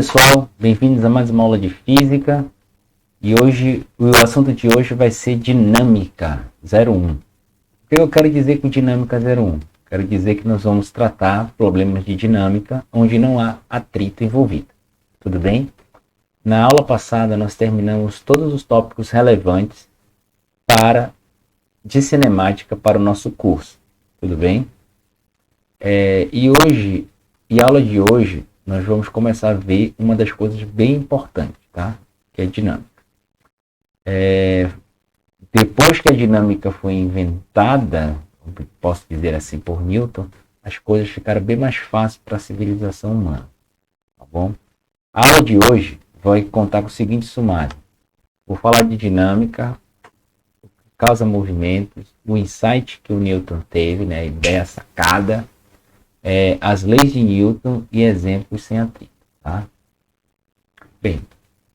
pessoal, bem-vindos a mais uma aula de física e hoje o assunto de hoje vai ser dinâmica 01. O que eu quero dizer com dinâmica 01? Quero dizer que nós vamos tratar problemas de dinâmica onde não há atrito envolvido. Tudo bem? Na aula passada nós terminamos todos os tópicos relevantes de cinemática para o nosso curso. Tudo bem? E a aula de hoje nós vamos começar a ver uma das coisas bem importantes, tá? Que é a dinâmica. Depois que a dinâmica foi inventada, posso dizer assim, por Newton, as coisas ficaram bem mais fáceis para a civilização humana, tá bom? A aula de hoje vai contar com o seguinte sumário. Vou falar de dinâmica, causa movimentos, o insight que o Newton teve, né, a ideia sacada, as leis de Newton e exemplos sem atrito, tá? Bem,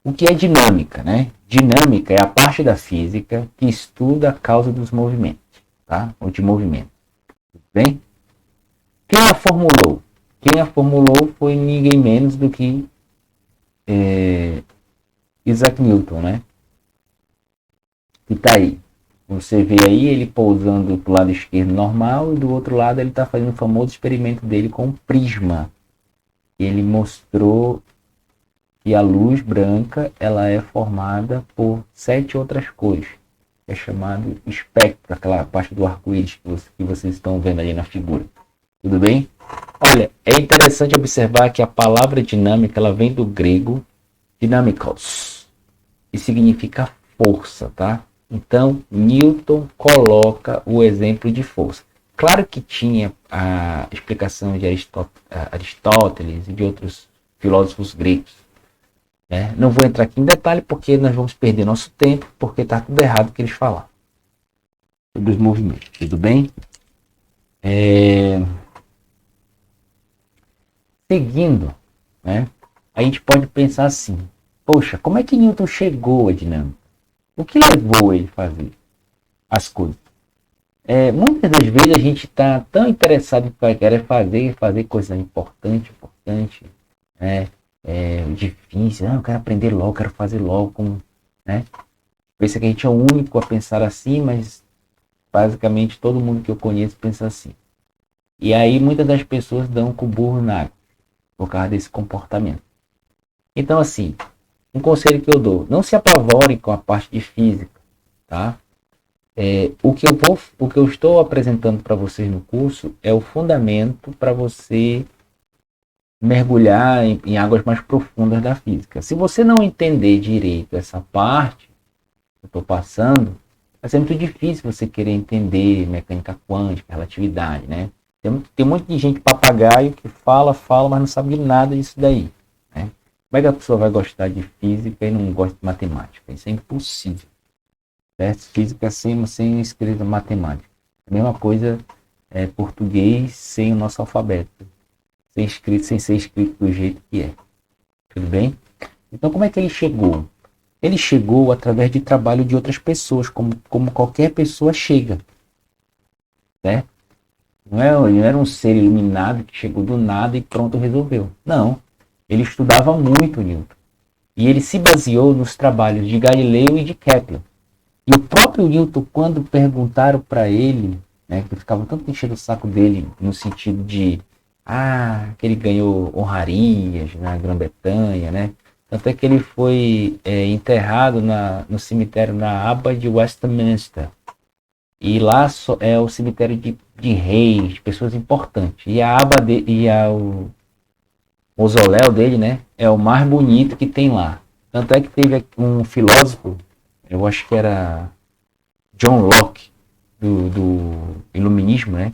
o que é dinâmica, né? Dinâmica é a parte da física que estuda a causa dos movimentos, tá? Ou de movimento. Tudo bem? Quem a formulou? Quem a formulou foi ninguém menos do que Isaac Newton, né? Que tá aí. Você vê aí ele pousando do lado esquerdo normal e do outro lado ele está fazendo o famoso experimento dele com o prisma. Ele mostrou que a luz branca ela é formada por 7 outras cores. É chamado espectro, aquela parte do arco-íris que vocês estão vendo ali na figura. Tudo bem? Olha, é interessante observar que a palavra dinâmica ela vem do grego dynamikos, que significa força, tá? Então, Newton coloca o exemplo de força. Claro que tinha a explicação de Aristóteles e de outros filósofos gregos. Né? Não vou entrar aqui em detalhe porque nós vamos perder nosso tempo, porque está tudo errado o que eles falaram sobre os movimentos. Tudo bem? Seguindo, né? A gente pode pensar assim, poxa, como é que Newton chegou à dinâmica? O que levou ele a fazer as coisas? Muitas das vezes a gente está tão interessado em querer fazer coisas importantes, difícil. Eu quero aprender logo, quero fazer logo. Né? Pensa que a gente é o único a pensar assim, mas basicamente todo mundo que eu conheço pensa assim. E aí muitas das pessoas dão com o burro na água por causa desse comportamento. Então assim, um conselho que eu dou, não se apavorem com a parte de física, tá? O que eu estou apresentando para vocês no curso é o fundamento para você mergulhar em águas mais profundas da física. Se você não entender direito essa parte que eu estou passando, vai ser muito difícil você querer entender mecânica quântica, relatividade, né? Tem um monte de gente papagaio que fala, mas não sabe de nada disso daí. Como é que a pessoa vai gostar de física e não gosta de matemática? Isso é impossível. Certo? Física sem escrita matemática. A mesma coisa português sem o nosso alfabeto. Sem ser escrito do jeito que é. Tudo bem? Então como é que ele chegou? Ele chegou através de trabalho de outras pessoas, como qualquer pessoa chega. Certo? Ele não era um ser iluminado que chegou do nada e pronto, resolveu. Não. Ele estudava muito Newton. E ele se baseou nos trabalhos de Galileu e de Kepler. E o próprio Newton, quando perguntaram para ele, né, que ficava tanto enchendo o saco dele, no sentido de que ele ganhou honrarias na Grã-Bretanha, né? Tanto é que ele foi enterrado no cemitério na Aba de Westminster. E lá é o cemitério de reis, de pessoas importantes. E a aba o mausoléu dele, né, é o mais bonito que tem lá. Tanto é que teve um filósofo, eu acho que era John Locke, do iluminismo, né,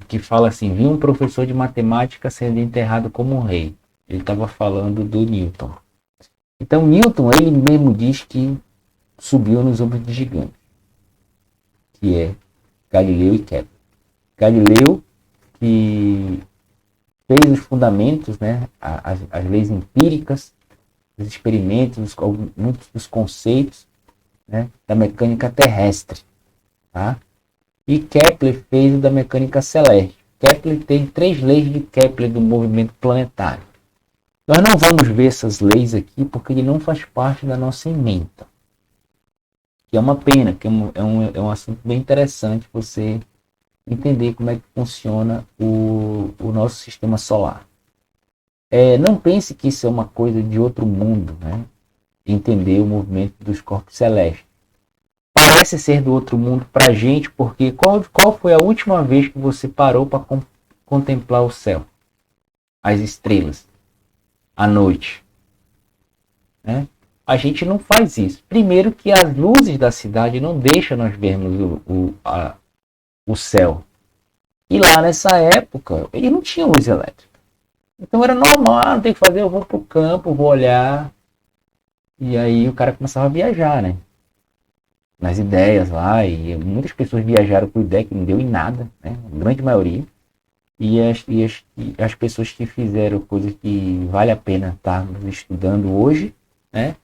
que fala assim, vi um professor de matemática sendo enterrado como um rei. Ele estava falando do Newton. Então Newton, ele mesmo diz que subiu nos ombros de gigantes, que é Galileu e Kepler. Galileu, que fez os fundamentos, né, as leis empíricas, os experimentos, muitos dos conceitos, né, da mecânica terrestre. Tá? E Kepler fez o da mecânica celeste. Kepler tem 3 leis de Kepler do movimento planetário. Nós não vamos ver essas leis aqui porque ele não faz parte da nossa ementa. Que é uma pena, que é um assunto bem interessante você entender como é que funciona o nosso sistema solar. Não pense que isso é uma coisa de outro mundo, né? Entender o movimento dos corpos celestes. Parece ser do outro mundo para a gente, porque qual foi a última vez que você parou para contemplar o céu? As estrelas, à noite, né? A gente não faz isso. Primeiro que as luzes da cidade não deixam nós vermos o céu. E lá nessa época, ele não tinha luz elétrica. Então era normal, não tem que fazer, eu vou pro campo, vou olhar. E aí o cara começava a viajar, né? Nas ideias lá, e muitas pessoas viajaram por ideia que não deu em nada, né? A grande maioria. E as pessoas que fizeram coisas que vale a pena estarmos estudando hoje, né?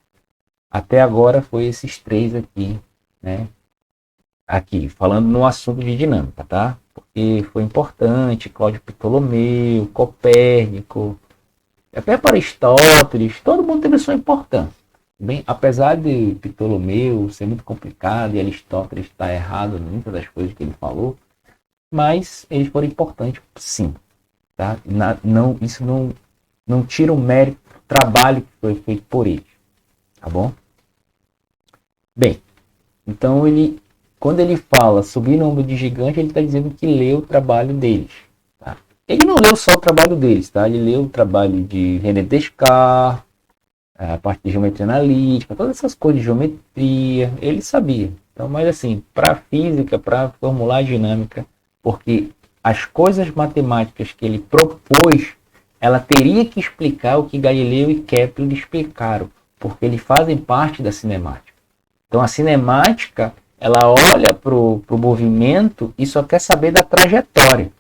Até agora foi esses três aqui, né? Aqui, falando no assunto de dinâmica, tá? Porque foi importante, Cláudio Ptolomeu, Copérnico, até para Aristóteles, todo mundo teve sua importância. Bem, apesar de Ptolomeu ser muito complicado e Aristóteles estar errado em muitas das coisas que ele falou, mas eles foram importantes, sim. Tá? Isso não tira o mérito do trabalho que foi feito por eles. Tá bom? Bem, então quando ele fala subir no ombro de gigante, ele está dizendo que leu o trabalho deles. Tá? Ele não leu só o trabalho deles, tá? Ele leu o trabalho de René Descartes, a parte de geometria analítica, todas essas coisas de geometria, ele sabia. Então, mas assim, para física, para formular a dinâmica, porque as coisas matemáticas que ele propôs, ela teria que explicar o que Galileu e Kepler explicaram, porque eles fazem parte da cinemática. Então, a cinemática, ela olha para o movimento e só quer saber da trajetória,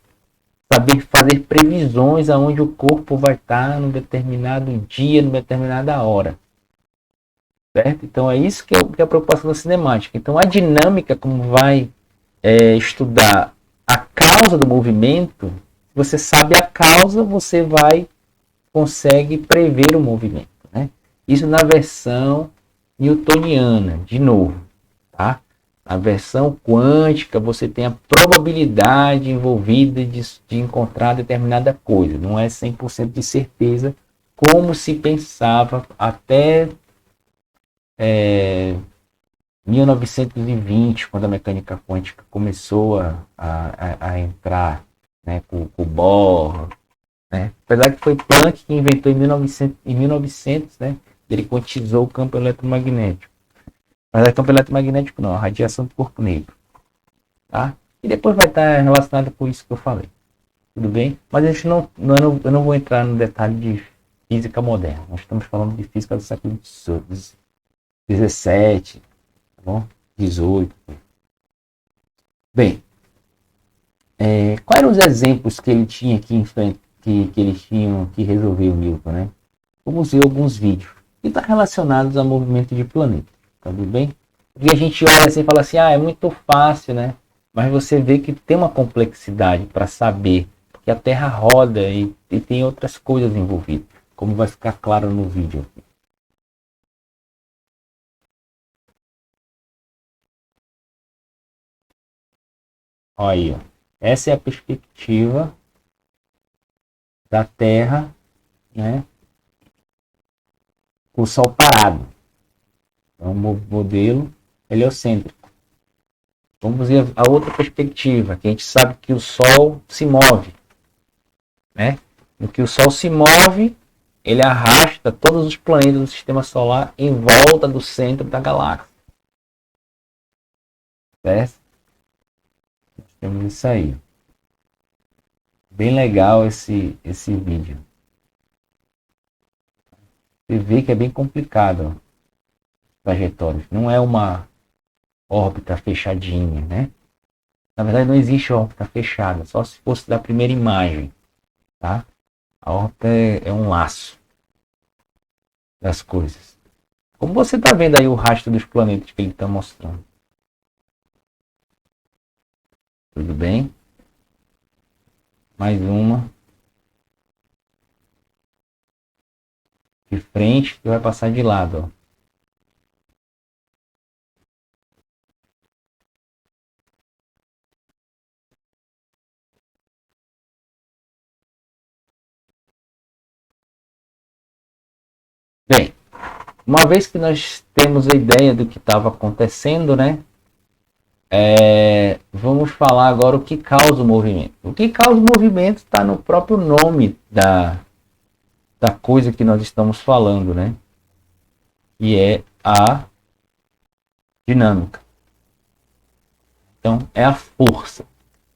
saber fazer previsões aonde o corpo vai estar num determinado dia, numa determinada hora. Certo? Então é isso que é a preocupação da cinemática. Então a dinâmica, como vai estudar a causa do movimento, se você sabe a causa, você consegue prever o movimento. Né? Isso na versão newtoniana, de novo. Tá? Na versão quântica, você tem a probabilidade envolvida de encontrar determinada coisa. Não é 100% de certeza, como se pensava até 1920, quando a mecânica quântica começou a entrar, né, com o Bohr. Né? Apesar que foi Planck que inventou em 1900, né, ele quantizou o campo eletromagnético. Mas é campo eletromagnético não, a radiação do corpo negro. Tá? E depois vai estar relacionado com isso que eu falei. Tudo bem? Mas a gente eu não vou entrar no detalhe de física moderna. Nós estamos falando de física do século XVII, tá bom? 18. Bem, quais eram os exemplos que ele tinha aqui em frente, que eles tinham que resolver o Newton, né? Vamos ver alguns vídeos que estão relacionados ao movimento de planeta. Tá tudo bem? E a gente olha assim e fala assim, é muito fácil, né? Mas você vê que tem uma complexidade para saber, porque a Terra roda e tem outras coisas envolvidas, como vai ficar claro no vídeo. Olha aí, ó. Essa é a perspectiva da Terra, né? Com o Sol parado. É um modelo heliocêntrico. Vamos ver a outra perspectiva, que a gente sabe que o Sol se move, né? No que o Sol se move, ele arrasta todos os planetas do Sistema Solar em volta do centro da galáxia. Certo? Temos isso aí. Bem legal esse vídeo. Você vê que é bem complicado trajetórias. Não é uma órbita fechadinha, né? Na verdade, não existe órbita fechada, só se fosse da primeira imagem, tá? A órbita é um laço das coisas. Como você está vendo aí o rastro dos planetas que ele está mostrando. Tudo bem? Mais uma. de frente que vai passar de lado, ó. Bem, uma vez que nós temos a ideia do que estava acontecendo, né? Vamos falar agora o que causa o movimento. O que causa o movimento está no próprio nome da coisa que nós estamos falando, né? E é a dinâmica. Então, é a força.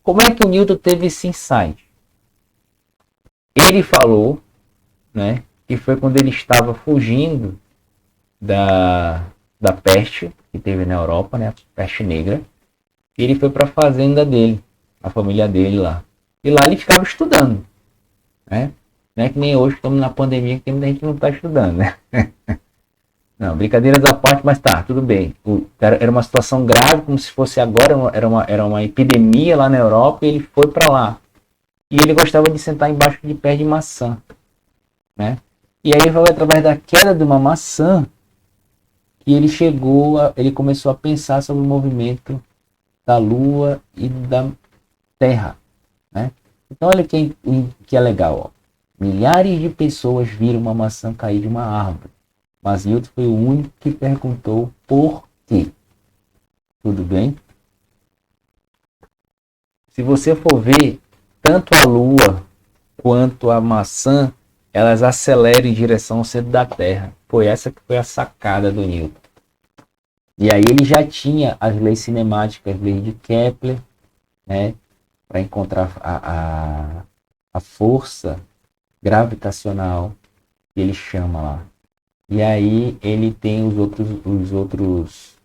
Como é que o Newton teve esse insight? Ele falou, né, que foi quando ele estava fugindo da peste que teve na Europa, né, a peste negra, e ele foi para a fazenda dele, a família dele lá. E lá ele ficava estudando, né? Não é que nem hoje estamos na pandemia que muita gente não está estudando, né? Não, brincadeiras à parte, mas tá, tudo bem. Era uma situação grave, como se fosse agora, era uma epidemia lá na Europa, e ele foi para lá. E ele gostava de sentar embaixo de pé de maçã, né? E aí foi através da queda de uma maçã que ele começou a pensar sobre o movimento da Lua e da Terra, né? Então olha que é legal, ó. Milhares de pessoas viram uma maçã cair de uma árvore, mas Newton foi o único que perguntou por quê. Tudo bem? Se você for ver, tanto a Lua quanto a maçã, elas aceleram em direção ao centro da Terra. Foi essa que foi a sacada do Newton. E aí ele já tinha as leis cinemáticas, leis de Kepler, né, para encontrar a força gravitacional que ele chama lá. E aí ele tem os outros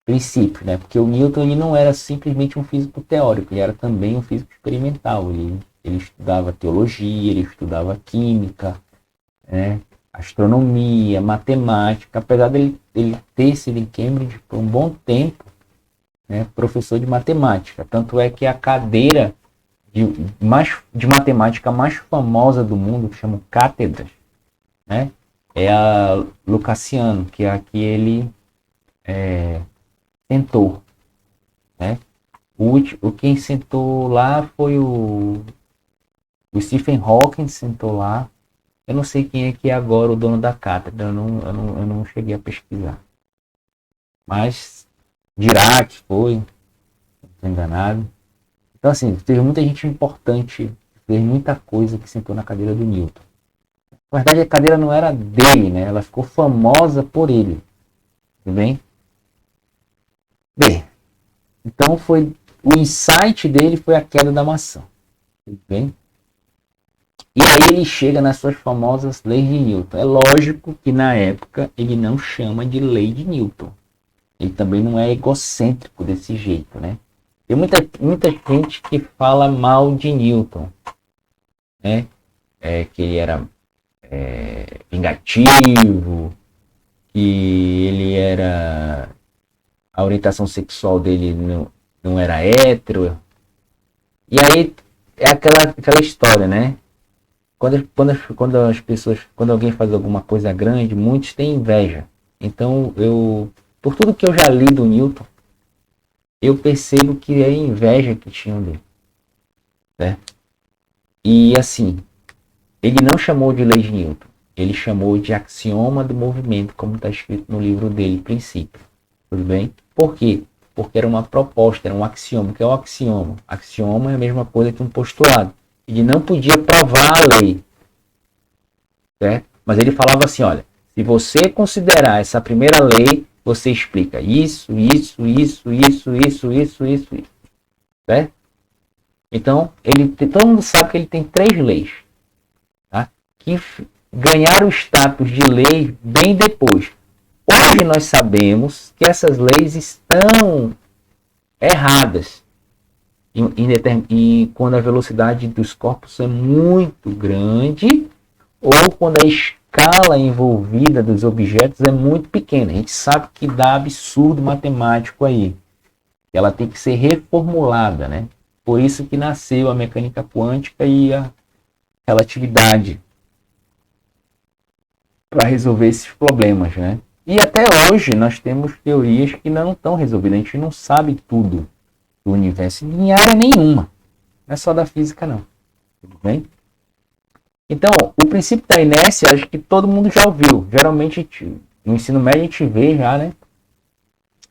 princípios, né? Porque o Newton ele não era simplesmente um físico teórico, ele era também um físico experimental. Ele estudava teologia, ele estudava química, né? Astronomia, matemática, apesar dele ter sido em Cambridge por um bom tempo, né, professor de matemática. Tanto é que a cadeira de matemática mais famosa do mundo, que chamam cátedras, né, é a Lucasiano, que é a que ele sentou, né? Quem sentou lá foi o Stephen Hawking, sentou lá. Eu não sei quem é que é agora o dono da cátedra, eu não cheguei a pesquisar. Mas Dirac foi, não estou enganado. Então, assim, teve muita gente importante, fez muita coisa que sentou na cadeira do Newton. Na verdade, a cadeira não era dele, né? Ela ficou famosa por ele. Tudo bem? Bem, então o insight dele foi a queda da maçã. Tudo bem? E aí ele chega nas suas famosas leis de Newton. É lógico que na época ele não chama de lei de Newton. Ele também não é egocêntrico desse jeito, né? Tem muita gente que fala mal de Newton, né? Que ele era vingativo, que ele era... A orientação sexual dele não era hétero. E aí é aquela história, né? Quando alguém faz alguma coisa grande, muitos têm inveja. Então, por tudo que eu já li do Newton, eu percebo que é inveja que tinham dele, né? E assim, ele não chamou de lei de Newton, ele chamou de axioma do movimento, como está escrito no livro dele, Princípio. Tudo bem? Por quê? Porque era uma proposta, era um axioma. O que é um axioma? Axioma é a mesma coisa que um postulado. Ele não podia provar a lei, certo? Mas ele falava assim, olha, se você considerar essa primeira lei, você explica isso, certo? Então, todo mundo sabe que ele tem 3 leis, tá? Que ganharam o status de lei bem depois. Hoje nós sabemos que essas leis estão erradas quando a velocidade dos corpos é muito grande ou quando a escala envolvida dos objetos é muito pequena. A gente sabe que dá absurdo matemático aí. Ela tem que ser reformulada, né? Por isso que nasceu a mecânica quântica e a relatividade. para resolver esses problemas, né? E até hoje nós temos teorias que não estão resolvidas. A gente não sabe tudo do universo em área nenhuma. Não é só da física, não. Tudo bem? Então, o princípio da inércia, acho que todo mundo já ouviu. Geralmente, no ensino médio a gente vê já, né?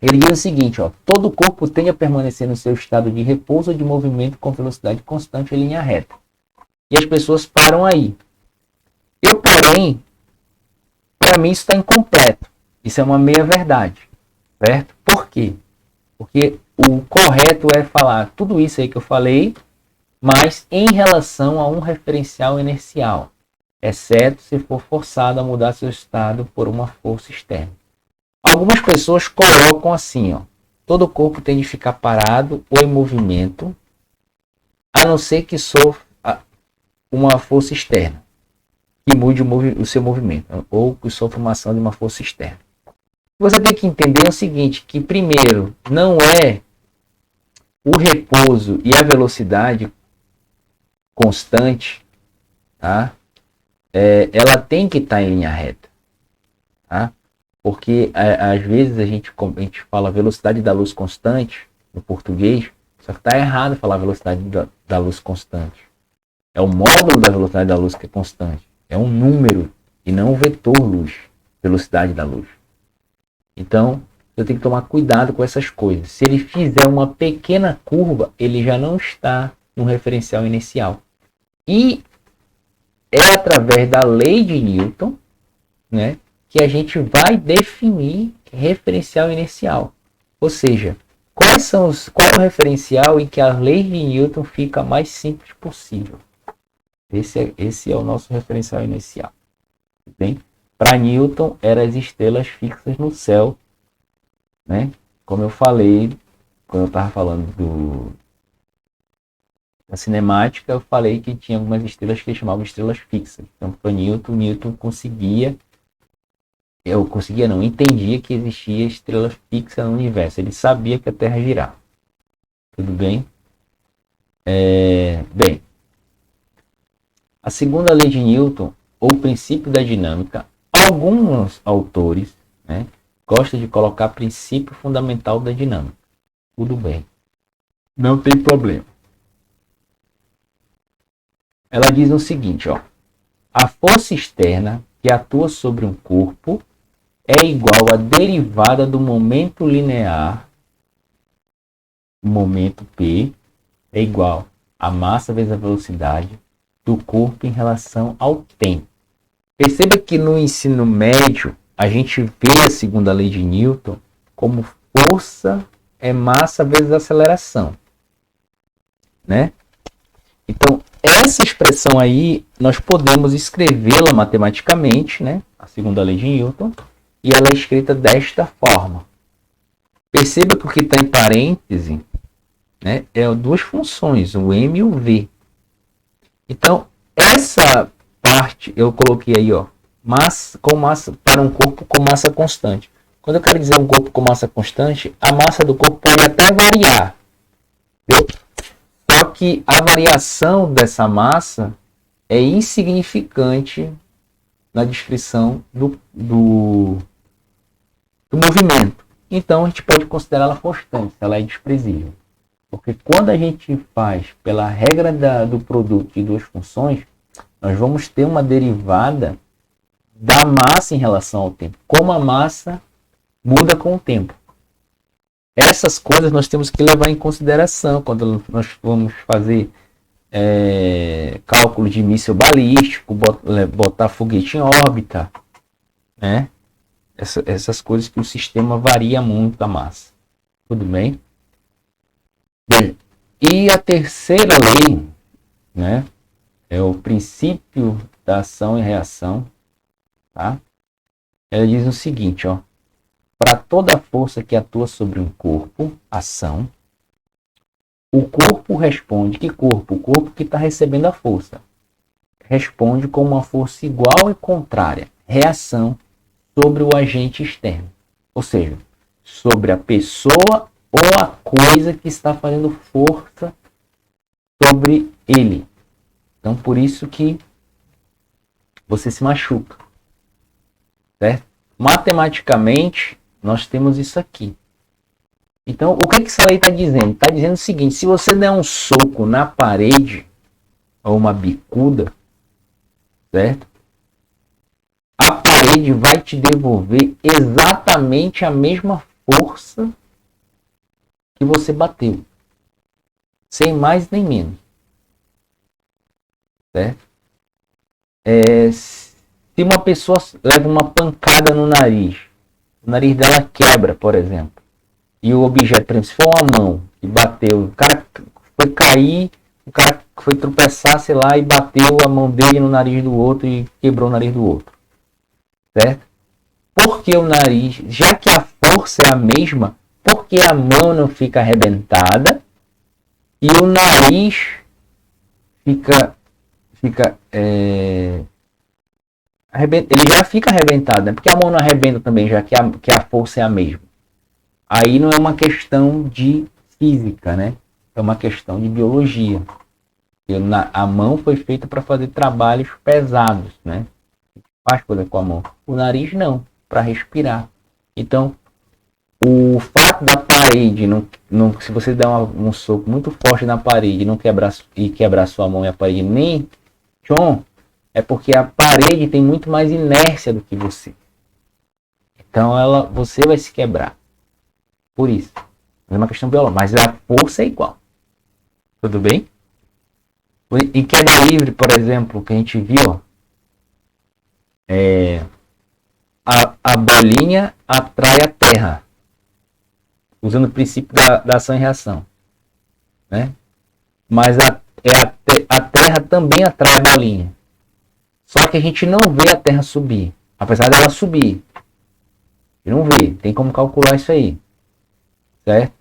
Ele diz o seguinte, ó. Todo corpo tende a permanecer no seu estado de repouso ou de movimento com velocidade constante em linha reta. E as pessoas param aí. Porém, para mim isso está incompleto. Isso é uma meia-verdade. Certo? Por quê? Porque o correto é falar tudo isso aí que eu falei, mas em relação a um referencial inercial, exceto se for forçado a mudar seu estado por uma força externa. Algumas pessoas colocam assim, ó, todo o corpo tem de ficar parado ou em movimento, a não ser que sofra uma força externa, que mude o seu movimento, ou que sofra uma ação de uma força externa. Você tem que entender o seguinte, que primeiro, não é o repouso e a velocidade constante, tá? Ela tem que estar em linha reta, tá? Porque às vezes a gente fala velocidade da luz constante no português, só que está errado falar velocidade da luz constante. É o módulo da velocidade da luz que é constante. É um número e não um vetor luz, velocidade da luz. Então, eu tenho que tomar cuidado com essas coisas. Se ele fizer uma pequena curva, ele já não está no referencial inicial. E é através da lei de Newton, né, que a gente vai definir referencial inicial. Ou seja, qual é o referencial em que a lei de Newton fica mais simples possível. Esse é o nosso referencial inicial. Bem? Para Newton, eram as estrelas fixas no céu, né? Como eu falei, quando eu estava falando da cinemática, eu falei que tinha algumas estrelas que eles chamavam de estrelas fixas. Então, para Newton entendia que existia estrelas fixas no universo. Ele sabia que a Terra girava. Tudo bem? Bem, a segunda lei de Newton, ou princípio da dinâmica, alguns autores, né, gostam de colocar princípio fundamental da dinâmica. Tudo bem. Não tem problema. Ela diz o seguinte, ó. A força externa que atua sobre um corpo é igual à derivada do momento linear, o momento P, é igual a massa vezes a velocidade do corpo em relação ao tempo. Perceba que no ensino médio, a gente vê a segunda lei de Newton como força é massa vezes aceleração, né? Então, essa expressão aí, nós podemos escrevê-la matematicamente, né? A segunda lei de Newton, e ela é escrita desta forma. Perceba que o que está em parêntese, né, é duas funções, o m e o v. Então, essa parte eu coloquei aí, ó, massa para um corpo com massa constante. Quando eu quero dizer um corpo com massa constante, a massa do corpo pode até variar. Entendeu? Só que a variação dessa massa é insignificante na descrição do movimento. Então a gente pode considerá-la constante, ela é desprezível. Porque quando a gente faz pela regra do produto de duas funções, nós vamos ter uma derivada da massa em relação ao tempo. Como a massa muda com o tempo. Essas coisas nós temos que levar em consideração quando nós vamos fazer cálculo de míssil balístico, botar foguete em órbita, né? Essas coisas que o sistema varia muito a massa. Tudo bem? Bem, e a terceira lei, né, é o princípio da ação e reação, tá? Ela diz o seguinte, ó. Para toda força que atua sobre um corpo, ação, o corpo responde. Que corpo? O corpo que está recebendo a força. Responde com uma força igual e contrária. Reação sobre o agente externo. Ou seja, sobre a pessoa ou a coisa que está fazendo força sobre ele. Então, por isso que você se machuca. certo? Matematicamente, nós temos isso aqui. Então, o que essa lei está dizendo? Está dizendo o seguinte: se você der um soco na parede, ou uma bicuda, certo? A parede vai te devolver exatamente a mesma força que você bateu. Sem mais nem menos. Certo? Se uma pessoa leva uma pancada no nariz, o nariz dela quebra, por exemplo, e o objeto, por exemplo, se for uma mão que bateu, o cara foi cair, o cara foi tropeçar, sei lá, e bateu a mão dele no nariz do outro e quebrou o nariz do outro. Certo? Porque o nariz, já que a força é a mesma, porque a mão não fica arrebentada e o nariz fica ele já fica arrebentado, né? Porque a mão não arrebenta também, já que a força é a mesma. Aí não é uma questão de física, né? É uma questão de biologia. A mão foi feita para fazer trabalhos pesados, né? Faz coisa com a mão. O nariz não, para respirar. Então, o fato da parede, se você der um soco muito forte na parede não quebrar sua mão e a parede nem tchom, é porque a parede tem muito mais inércia do que você. Então você vai se quebrar. Por isso. É uma questão biológica, mas a força é igual. Tudo bem? Em queda livre, por exemplo, que a gente viu, a bolinha atrai a terra, usando o princípio da ação e reação, né? Mas a terra também atrai a bolinha. Só que a gente não vê a terra subir, apesar dela subir. Não vê, tem como calcular isso aí, certo?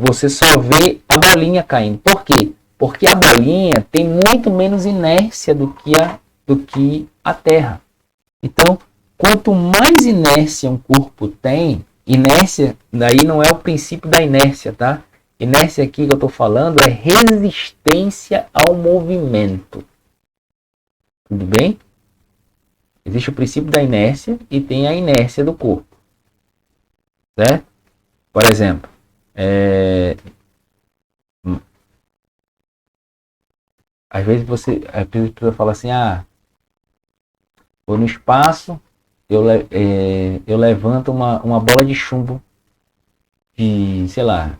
Você só vê a bolinha caindo. Por quê? Porque a bolinha tem muito menos inércia do que a terra. Então, quanto mais inércia um corpo tem, inércia, daí não é o princípio da inércia, tá? Inércia aqui que eu estou falando é resistência ao movimento. Tudo bem? Existe o princípio da inércia e tem a inércia do corpo. Certo? Por exemplo, às vezes a pessoa fala assim, vou no espaço, eu levanto uma bola de chumbo de, sei lá,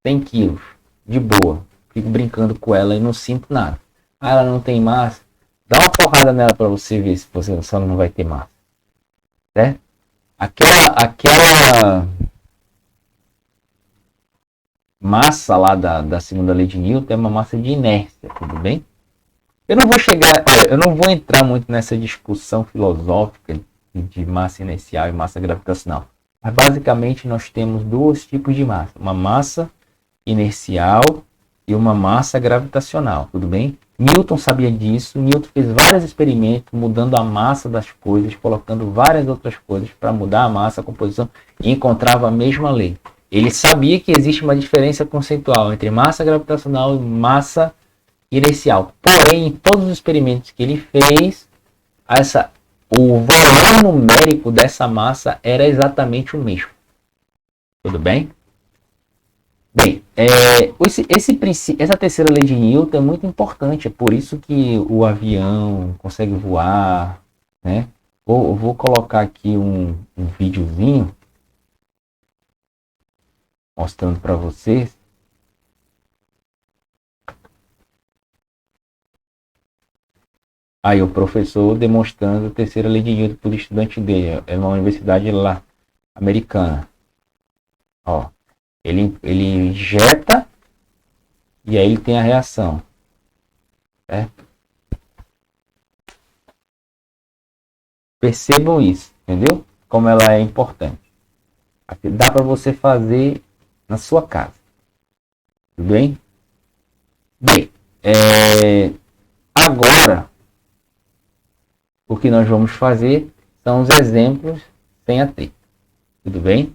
100 quilos, de boa. Fico brincando com ela e não sinto nada. Ela não tem massa. Dá uma porrada nela para você ver se ela não vai ter massa. Certo? Aquela massa lá da segunda lei de Newton é uma massa de inércia, tudo bem? Eu não vou entrar muito nessa discussão filosófica de massa inercial e massa gravitacional. Mas basicamente nós temos dois tipos de massa. Uma massa inercial e uma massa gravitacional, tudo bem? Newton sabia disso. Newton fez vários experimentos mudando a massa das coisas, colocando várias outras coisas para mudar a massa, a composição, e encontrava a mesma lei. Ele sabia que existe uma diferença conceitual entre massa gravitacional e massa inercial. Porém, em todos os experimentos que ele fez, o valor numérico dessa massa era exatamente o mesmo. Tudo bem? Bem, essa terceira lei de Newton é muito importante. É por isso que o avião consegue voar, né? Vou colocar aqui um videozinho mostrando para vocês. Aí o professor demonstrando a terceira lei de Newton para o estudante dele. É uma universidade lá, americana. Ó, ele injeta e aí ele tem a reação. Certo? Percebam isso, entendeu? Como ela é importante. Dá para você fazer na sua casa. Tudo bem? Bem, agora o que nós vamos fazer são os exemplos sem atrito. Tudo bem?